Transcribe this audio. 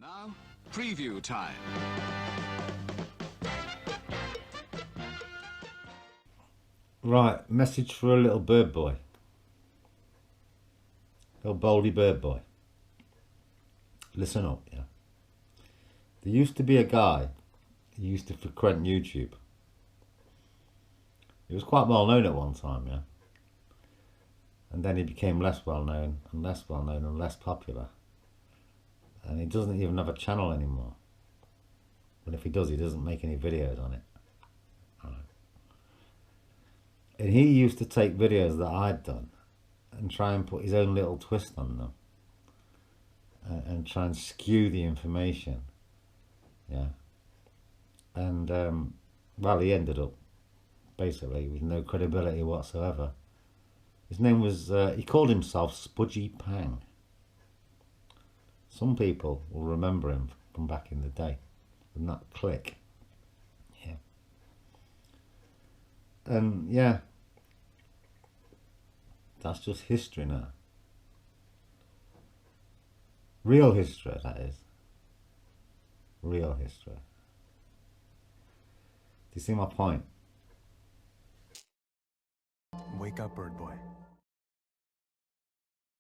Now, preview time. Right, message for a little bird boy. Little baldy bird boy. Listen up, yeah. There used to be a guy who used to frequent YouTube. He was quite well known at one time, yeah. And then he became less well known and less well known and less popular. And he doesn't even have a channel anymore. But if he does, he doesn't make any videos on it. And he used to take videos that I'd done and try and put his own little twist on them. And try and skew the information. Yeah. And, well, he ended up basically with no credibility whatsoever. His name was, he called himself Spudgy Pang. Some people will remember him from back in the day, from that click. Yeah. And yeah, that's just history now. Real history, that is. Real history. Do you see my point? Wake up, bird boy.